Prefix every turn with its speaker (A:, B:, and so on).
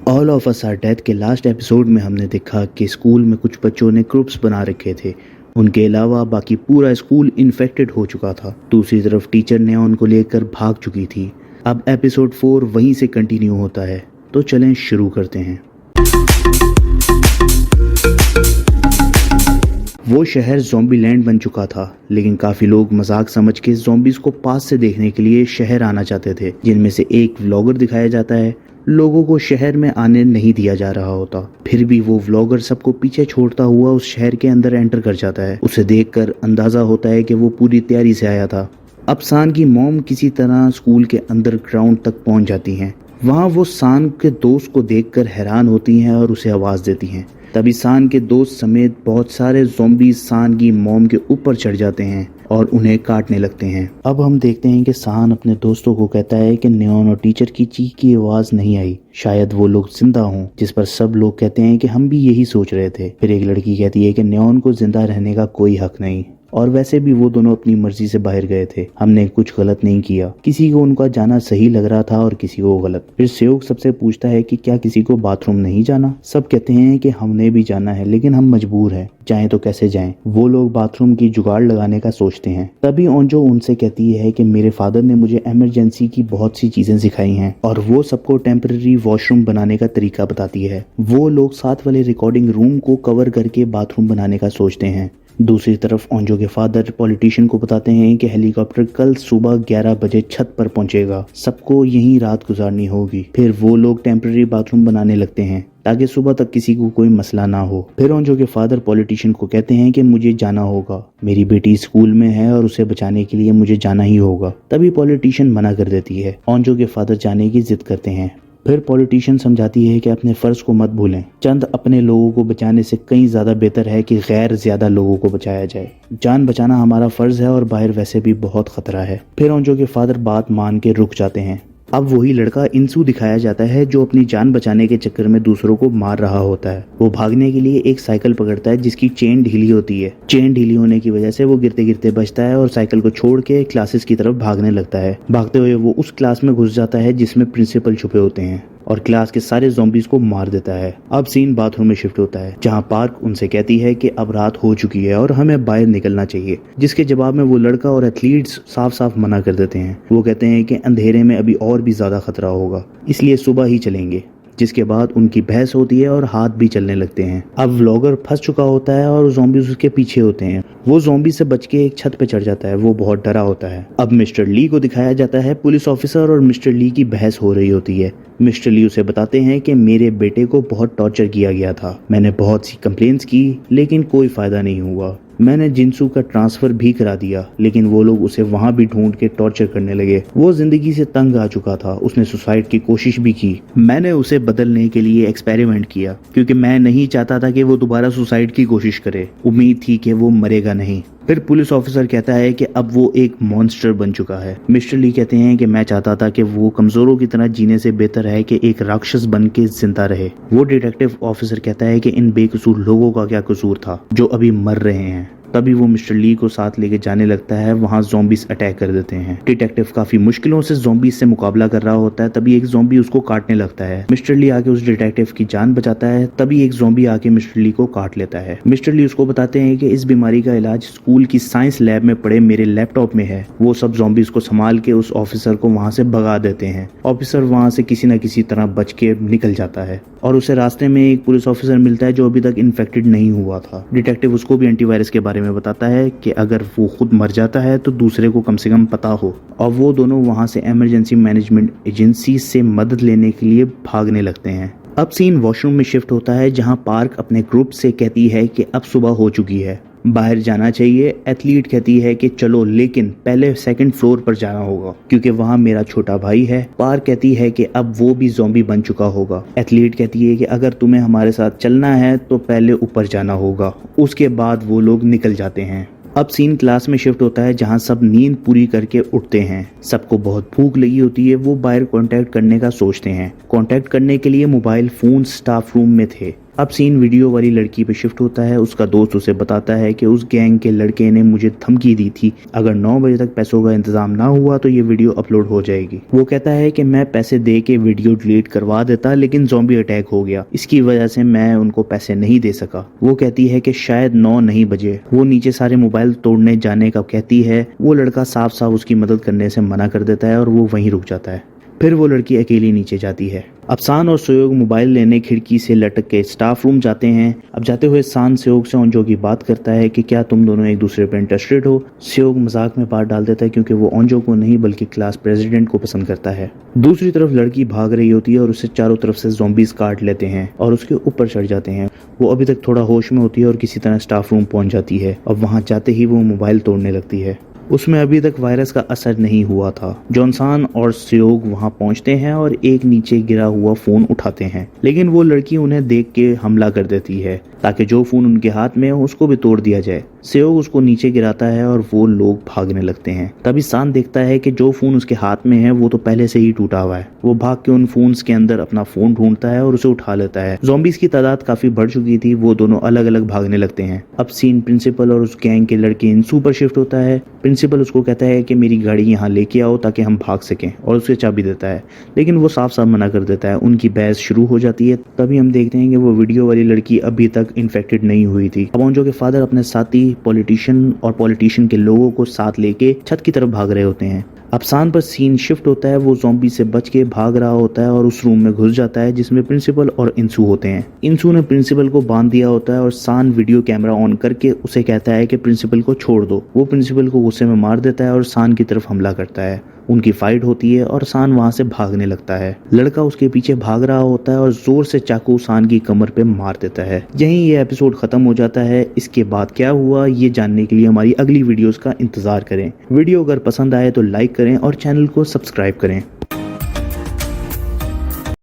A: All of us are death के last episode में हमने देखा कि स्कूल में कुछ बच्चों ने ग्रुप्स बना रखे थे। उनके अलावा बाकी पूरा स्कूल इन्फेक्टेड हो चुका था। दूसरी तरफ टीचर ने उनको लेकर भाग चुकी थी। अब एपिसोड 4 वहीं से कंटिन्यू होता है, तो चलें शुरू करते हैं। वो शहर ज़ॉम्बी लैंड बन चुका था, लेकिन काफ़ी लोग मजाक समझ के ज़ॉम्बीज़ को पास से देखने के लिए शहर आना चाहते थे, जिनमें से एक व्लॉगर दिखाया जाता है। लोगों को शहर में आने नहीं दिया जा रहा होता, फिर भी वो व्लॉगर सबको पीछे छोड़ता हुआ उस शहर के अंदर एंटर कर जाता है। उसे देखकर अंदाज़ा होता है कि वो पूरी तैयारी से आया था। अब सान की मॉम किसी तरह स्कूल के अंदर ग्राउंड तक पहुंच जाती हैं। वहाँ वो सान के दोस्त को देखकर हैरान होती हैं और उसे आवाज़ देती हैं। तभी सान के दोस्त समेत बहुत सारे ज़ॉम्बी सान की मॉम के ऊपर चढ़ जाते हैं और उन्हें काटने लगते हैं। अब हम देखते हैं कि सान अपने दोस्तों को कहता है कि नियॉन और टीचर की चीख की आवाज़ नहीं आई, शायद वो लोग जिंदा हों। जिस पर सब लोग कहते हैं कि हम भी यही सोच रहे थे। फिर एक लड़की कहती है कि नियॉन को जिंदा रहने का कोई हक नहीं, और वैसे भी वो दोनों अपनी मर्जी से बाहर गए थे। हमने कुछ गलत नहीं किया। किसी को उनका जाना सही लग रहा था और किसी को गलत। फिर सेवक सबसे पूछता है कि क्या किसी को बाथरूम नहीं जाना। सब कहते हैं कि हमने भी जाना है, लेकिन हम मजबूर हैं, जाएं तो कैसे जाएं। वो लोग बाथरूम की जुगाड़ लगाने का सोचते हैं। तभी ओंजो उनसे कहती है कि मेरे फादर ने मुझे इमरजेंसी की बहुत सी चीजें सिखाई हैं, और वो सबको टेम्पररी वॉशरूम बनाने का तरीका बताती है। वो लोग साथ वाले रिकॉर्डिंग रूम को कवर करके बाथरूम बनाने का सोचते हैं। दूसरी तरफ ओंजो के फादर पॉलिटिशियन को बताते हैं कि हेलीकॉप्टर कल सुबह 11 बजे छत पर पहुंचेगा, सबको यहीं रात गुजारनी होगी। फिर वो लोग टेम्पररी बाथरूम बनाने लगते हैं ताकि सुबह तक किसी को कोई मसला ना हो। फिर ओंजो के फादर पॉलिटिशियन को कहते हैं कि मुझे जाना होगा, मेरी बेटी स्कूल में है और उसे बचाने के लिए मुझे जाना ही होगा। तभी पॉलिटिशियन मना कर देती है। ओंजो के फादर जाने की जिद करते हैं। फिर पॉलिटिशियन समझाती है कि अपने फर्ज को मत भूलें। चंद अपने लोगों को बचाने से कहीं ज्यादा बेहतर है कि गैर ज्यादा लोगों को बचाया जाए। जान बचाना हमारा फर्ज है और बाहर वैसे भी बहुत खतरा है। फिर ओंजो के फादर बात मान के रुक जाते हैं। अब वही लड़का इंसू दिखाया जाता है जो अपनी जान बचाने के चक्कर में दूसरों को मार रहा होता है। वो भागने के लिए एक साइकिल पकड़ता है जिसकी चेन ढीली होती है। चेन ढीली होने की वजह से वो गिरते गिरते बचता है और साइकिल को छोड़ के क्लासेस की तरफ भागने लगता है। भागते हुए वो उस क्लास में घुस जाता है जिसमें प्रिंसिपल छुपे होते हैं और क्लास के सारे ज़ॉम्बीज़ को मार देता है। अब सीन बाथरूम में शिफ्ट होता है, जहां पार्क उनसे कहती है कि अब रात हो चुकी है और हमें बाहर निकलना चाहिए, जिसके जवाब में वो लड़का और एथलीट्स साफ साफ मना कर देते हैं। वो कहते हैं कि अंधेरे में अभी और भी ज़्यादा खतरा होगा, इसलिए सुबह ही चलेंगे। जिसके बाद उनकी बहस होती है और हाथ भी चलने लगते हैं। अब व्लॉगर फंस चुका होता है और ज़ॉम्बीज़ उसके पीछे होते हैं। वो ज़ॉम्बी से बच के एक छत पे चढ़ जाता है। वो बहुत डरा होता है। अब मिस्टर ली को दिखाया जाता है। पुलिस ऑफिसर और मिस्टर ली की बहस हो रही होती है। मिस्टर ली उसे बताते हैं कि मेरे बेटे को बहुत टॉर्चर किया गया था, मैंने बहुत सी कंप्लेंट्स की लेकिन कोई फायदा नहीं हुआ। मैंने जिनसू का ट्रांसफर भी करा दिया, लेकिन वो लोग उसे वहां भी ढूंढ के टॉर्चर करने लगे। वो जिंदगी से तंग आ चुका था। उसने सुसाइड की कोशिश भी की। मैंने उसे बदलने के लिए एक्सपेरिमेंट किया, क्योंकि मैं नहीं चाहता था कि वो दोबारा सुसाइड की कोशिश करे। उम्मीद थी कि वो मरेगा नहीं। फिर पुलिस ऑफिसर कहता है कि अब वो एक मॉन्स्टर बन चुका है। मिस्टर ली कहते हैं कि मैं चाहता था कि वो कमजोरों की तरह जीने से बेहतर है कि एक राक्षस बन के जिंदा रहे। वो डिटेक्टिव ऑफिसर कहता है कि इन बेकसूर लोगों का क्या कसूर था जो अभी मर रहे हैं। तभी वो मिस्टर ली को साथ लेके जाने लगता है। वहाँ ज़ॉम्बीज़ अटैक कर देते हैं। डिटेक्टिव काफी मुश्किलों से ज़ॉम्बीज़ से मुकाबला कर रहा होता है। तभी एक ज़ॉम्बी उसको काटने लगता है। मिस्टर ली आके उस डिटेक्टिव की जान बचाता है। तभी एक ज़ॉम्बी आके मिस्टर ली को काट लेता है। मिस्टर ली उसको बताते हैं कि इस बीमारी का इलाज स्कूल की साइंस लैब में पड़े मेरे लैपटॉप में है। वो सब ज़ॉम्बीज़ को संभाल के उस ऑफिसर को वहाँ से भगा देते हैं। ऑफिसर वहाँ से किसी न किसी तरह बच के निकल जाता है और उसे रास्ते में एक पुलिस ऑफिसर मिलता है जो अभी तक इन्फेक्टेड नहीं हुआ था। डिटेक्टिव उसको भी एंटीवायरस के बारे में बताता है कि अगर वो खुद मर जाता है तो दूसरे को कम से कम पता हो। और वो दोनों वहां से इमरजेंसी मैनेजमेंट एजेंसी से मदद लेने के लिए भागने लगते हैं। अब सीन वॉशरूम में शिफ्ट होता है, जहां पार्क अपने ग्रुप से कहती है कि अब सुबह हो चुकी है, बाहर जाना चाहिए। एथलीट कहती है कि चलो, लेकिन पहले सेकंड फ्लोर पर जाना होगा क्योंकि वहाँ मेरा छोटा भाई है। पार्क कहती है कि अब वो भी ज़ॉम्बी बन चुका होगा। एथलीट कहती है कि अगर तुम्हें हमारे साथ चलना है तो पहले ऊपर जाना होगा। उसके बाद वो लोग निकल जाते हैं। अब सीन क्लास में शिफ्ट होता है, जहां सब नींद पूरी करके उठते हैं। सबको बहुत भूख लगी होती है। वो बाहर कांटेक्ट करने का सोचते हैं। कांटेक्ट करने के लिए मोबाइल फोन स्टाफ रूम में थे। अब सीन वीडियो वाली लड़की पे शिफ्ट होता है। उसका दोस्त उसे बताता है कि उस गैंग के लड़के ने मुझे धमकी दी थी, अगर 9 बजे तक पैसों का इंतजाम ना हुआ तो ये वीडियो अपलोड हो जाएगी। वो कहता है कि मैं पैसे दे के वीडियो डिलीट करवा देता, लेकिन ज़ॉम्बी अटैक हो गया, इसकी वजह से मैं उनको पैसे नहीं दे सका। वो कहती है कि शायद 9 नहीं बजे। वो नीचे सारे मोबाइल तोड़ने जाने का कहती है। वो लड़का साफ साफ उसकी मदद करने से मना कर देता है और वो वहीं रुक जाता है। फिर वो लड़की अकेली नीचे जाती है। अब सान और सहयोग मोबाइल लेने खिड़की से लटक के स्टाफ रूम जाते हैं। अब जाते हुए सान सहयोग से ओंजो की बात करता है कि क्या तुम दोनों एक दूसरे पर इंटरेस्टेड हो। सहयोग मजाक में बात डाल देता है क्योंकि वो ओंजो को नहीं बल्कि क्लास प्रेसिडेंट को पसंद करता है। दूसरी तरफ लड़की भाग रही होती है और उसे चारों तरफ से ज़ॉम्बीज काट लेते हैं और उसके ऊपर चढ़ जाते हैं। वो अभी तक थोड़ा होश में होती है और किसी तरह स्टाफ रूम पहुंच जाती है। अब वहां जाते ही वो मोबाइल तोड़ने लगती है। उसमें अभी तक वायरस का असर नहीं हुआ था। जॉनसन और सहयोग वहां पहुंचते हैं और एक नीचे गिरा हुआ फोन उठाते हैं, लेकिन वो लड़की उन्हें देख के हमला कर देती है ताकि जो फोन उनके हाथ में है उसको भी तोड़ दिया जाए। सहयोग उसको नीचे गिराता है और वो लोग भागने लगते हैं। तभी सान देखता है कि जो फोन उसके हाथ में है वो तो पहले से ही टूटा हुआ है। वो भाग के उन फोन्स के अंदर अपना फोन ढूंढता है और उसे उठा लेता है। ज़ॉम्बीज की तादाद काफी बढ़ चुकी थी। वो दोनों अलग अलग भागने लगते हैं। अब सीन प्रिंसिपल और उस गैंग के लड़के इंसू पर शिफ्ट होता है। प्रिंसिपल उसको कहता है कि मेरी गाड़ी यहाँ लेके आओ ताकि हम भाग सकें, और उसे चाबी देता है, लेकिन वो साफ साफ मना कर देता है। उनकी बहस शुरू हो जाती है। तभी हम देखते हैं कि वो वीडियो वाली लड़की अभी तक इन्फेक्टेड नहीं हुई थी। अब ओंजो के फादर अपने साथी पॉलिटिशियन के लोगों को साथ लेके छत की तरफ भाग रहे होते हैं। अब सान पर सीन शिफ्ट होता है। वो ज़ॉम्बी से बच के भाग रहा होता है और उस रूम में घुस जाता है जिसमें प्रिंसिपल और इंसू होते हैं। इंसू ने प्रिंसिपल को बांध दिया होता है और सान वीडियो कैमरा ऑन करके उसे कहता है कि प्रिंसिपल को छोड़ दो। वो प्रिंसिपल को गुस्से में मार देता है और सान की तरफ हमला करता है। उनकी फाइट होती है और सान वहां से भागने लगता है। लड़का उसके पीछे भाग रहा होता है और जोर से चाकू सान की कमर पे मार देता है। यहीं ये एपिसोड खत्म हो जाता है। इसके बाद क्या हुआ ये जानने के लिए हमारी अगली वीडियोस का इंतजार करें। वीडियो अगर पसंद आए तो लाइक करें और चैनल को सब्सक्राइब करें।